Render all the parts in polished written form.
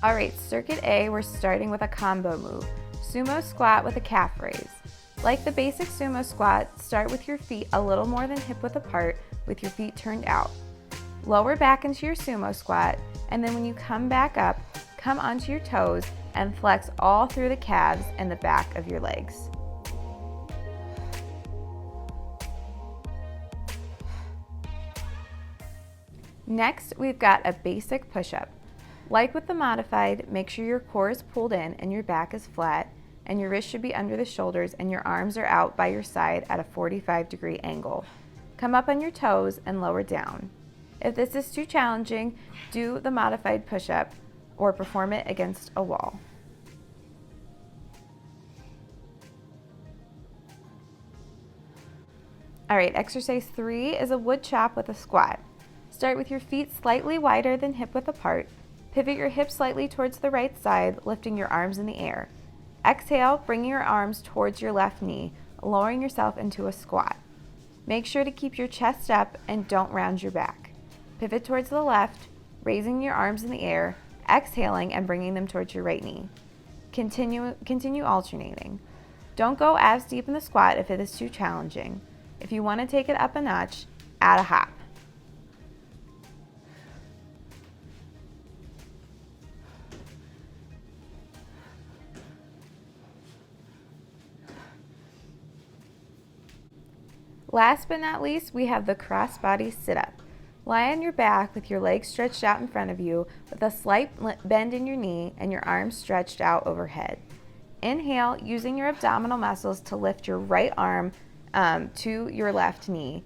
All right, circuit A, we're starting with a combo move, sumo squat with a calf raise. Like the basic sumo squat, start with your feet a little more than hip width apart with your feet turned out. Lower back into your sumo squat, and then when you come back up, come onto your toes and flex all through the calves and the back of your legs. Next, we've got a basic push-up. Like with the modified, make sure your core is pulled in and your back is flat, and your wrists should be under the shoulders and your arms are out by your side at a 45-degree angle. Come up on your toes and lower down. If this is too challenging, do the modified push-up or perform it against a wall. All right, exercise 3 is a wood chop with a squat. Start with your feet slightly wider than hip width apart. Pivot your hips slightly towards the right side, lifting your arms in the air. Exhale, bringing your arms towards your left knee, lowering yourself into a squat. Make sure to keep your chest up and don't round your back. Pivot towards the left, raising your arms in the air, exhaling and bringing them towards your right knee. Continue alternating. Don't go as deep in the squat if it is too challenging. If you want to take it up a notch, add a hop. Last but not least, we have the crossbody sit-up. Lie on your back with your legs stretched out in front of you with a slight bend in your knee and your arms stretched out overhead. Inhale, using your abdominal muscles to lift your right arm to your left knee,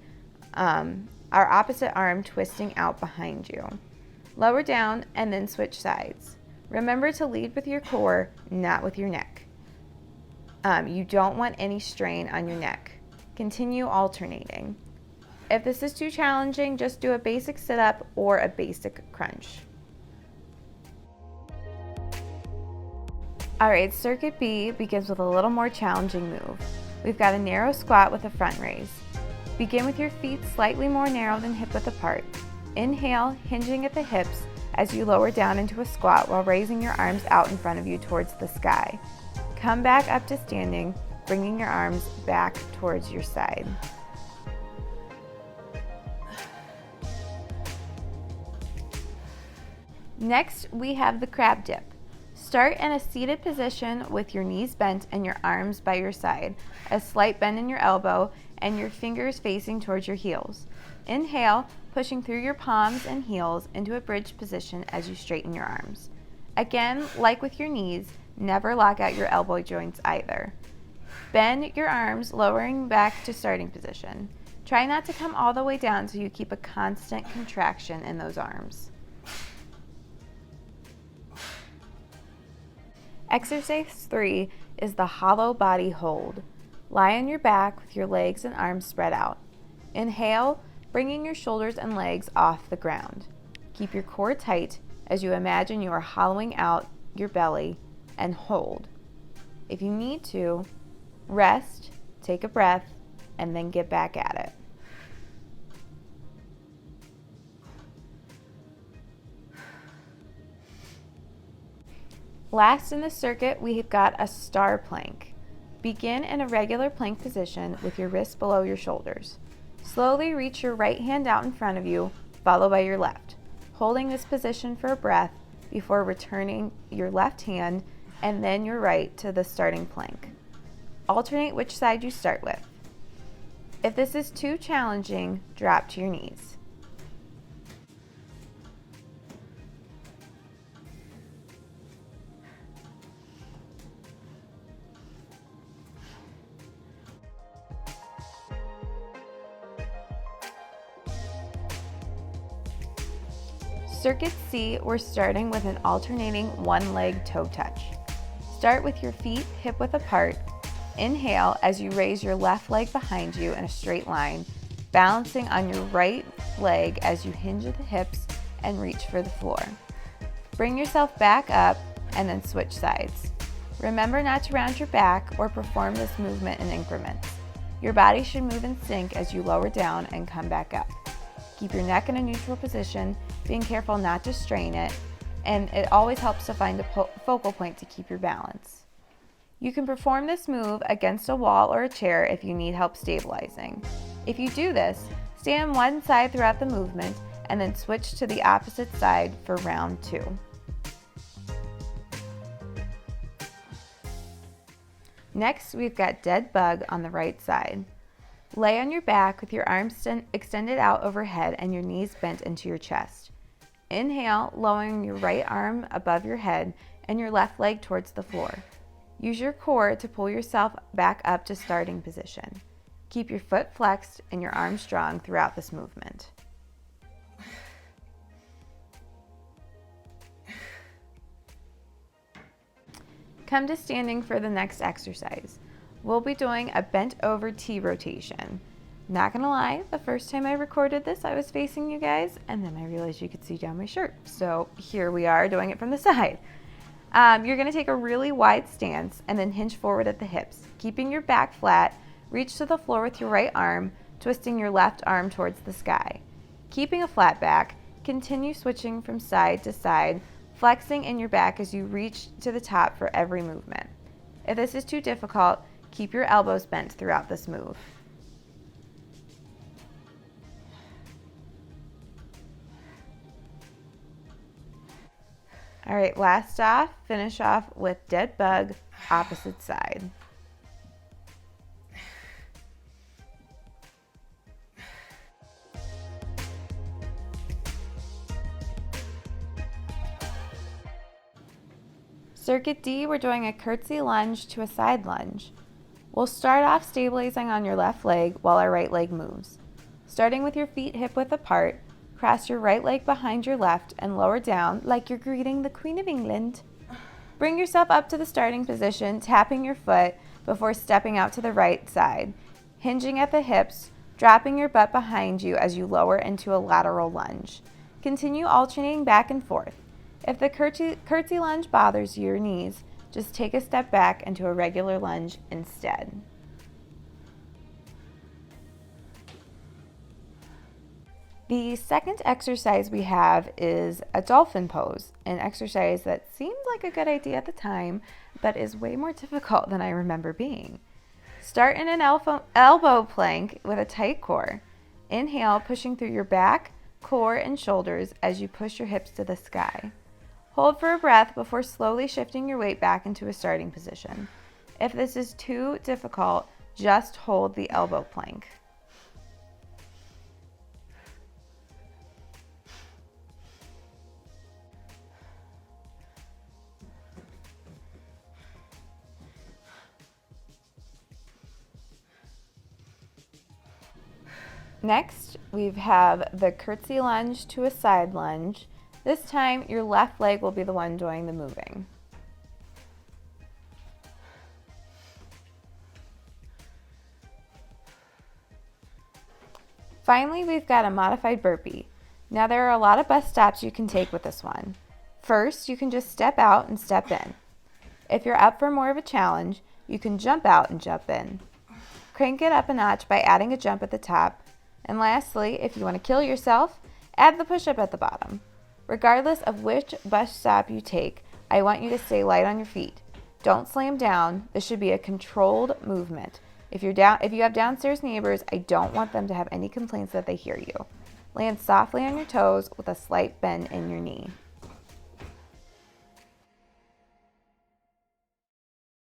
our opposite arm twisting out behind you. Lower down and then switch sides. Remember to lead with your core, not with your neck. You don't want any strain on your neck. Continue alternating. If this is too challenging, just do a basic sit-up or a basic crunch. All right, circuit B begins with a little more challenging move. We've got a narrow squat with a front raise. Begin with your feet slightly more narrow than hip width apart. Inhale, hinging at the hips as you lower down into a squat while raising your arms out in front of you towards the sky. Come back up to standing, bringing your arms back towards your side. Next, we have the crab dip. Start in a seated position with your knees bent and your arms by your side, a slight bend in your elbow, and your fingers facing towards your heels. Inhale, pushing through your palms and heels into a bridge position as you straighten your arms. Again, like with your knees, never lock out your elbow joints either. Bend your arms, lowering back to starting position. Try not to come all the way down so you keep a constant contraction in those arms. Exercise 3 is the hollow body hold. Lie on your back with your legs and arms spread out. Inhale, bringing your shoulders and legs off the ground. Keep your core tight as you imagine you are hollowing out your belly and hold. If you need to, rest, take a breath, and then get back at it. Last in the circuit, we've got a star plank. Begin in a regular plank position with your wrists below your shoulders. Slowly reach your right hand out in front of you, followed by your left, holding this position for a breath before returning your left hand and then your right to the starting plank. Alternate which side you start with. If this is too challenging, drop to your knees. Circuit C, we're starting with an alternating one-leg toe touch. Start with your feet hip width apart. Inhale as you raise your left leg behind you in a straight line, balancing on your right leg as you hinge at the hips and reach for the floor. Bring yourself back up and then switch sides. Remember not to round your back or perform this movement in increments. Your body should move in sync as you lower down and come back up. Keep your neck in a neutral position, being careful not to strain it, and it always helps to find a focal point to keep your balance. You can perform this move against a wall or a chair if you need help stabilizing. If you do this, stay on one side throughout the movement and then switch to the opposite side for round 2. Next, we've got dead bug on the right side. Lay on your back with your arms extended out overhead and your knees bent into your chest. Inhale, lowering your right arm above your head and your left leg towards the floor. Use your core to pull yourself back up to starting position. Keep your foot flexed and your arms strong throughout this movement. Come to standing for the next exercise. We'll be doing a bent over T rotation. Not gonna lie, the first time I recorded this, I was facing you guys, and then I realized you could see down my shirt. So here we are doing it from the side. You're gonna take a really wide stance and then hinge forward at the hips. Keeping your back flat, reach to the floor with your right arm, twisting your left arm towards the sky. Keeping a flat back, continue switching from side to side, flexing in your back as you reach to the top for every movement. If this is too difficult, keep your elbows bent throughout this move. All right, last off, finish off with dead bug, opposite side. Circuit D, we're doing a curtsy lunge to a side lunge. We'll start off stabilizing on your left leg while our right leg moves. Starting with your feet hip-width apart, cross your right leg behind your left and lower down like you're greeting the Queen of England. Bring yourself up to the starting position, tapping your foot before stepping out to the right side, hinging at the hips, dropping your butt behind you as you lower into a lateral lunge. Continue alternating back and forth. If the curtsy lunge bothers your knees, just take a step back into a regular lunge instead. The second exercise we have is a dolphin pose, an exercise that seemed like a good idea at the time, but is way more difficult than I remember being. Start in an elbow plank with a tight core. Inhale, pushing through your back, core, and shoulders as you push your hips to the sky. Hold for a breath before slowly shifting your weight back into a starting position. If this is too difficult, just hold the elbow plank. Next, we have the curtsy lunge to a side lunge. This time, your left leg will be the one doing the moving. Finally, we've got a modified burpee. Now, there are a lot of bus stops you can take with this one. First, you can just step out and step in. If you're up for more of a challenge, you can jump out and jump in. Crank it up a notch by adding a jump at the top. And lastly, if you want to kill yourself, add the push-up at the bottom. Regardless of which bus stop you take, I want you to stay light on your feet. Don't slam down. This should be a controlled movement. If you have downstairs neighbors, I don't want them to have any complaints that they hear you. Land softly on your toes with a slight bend in your knee.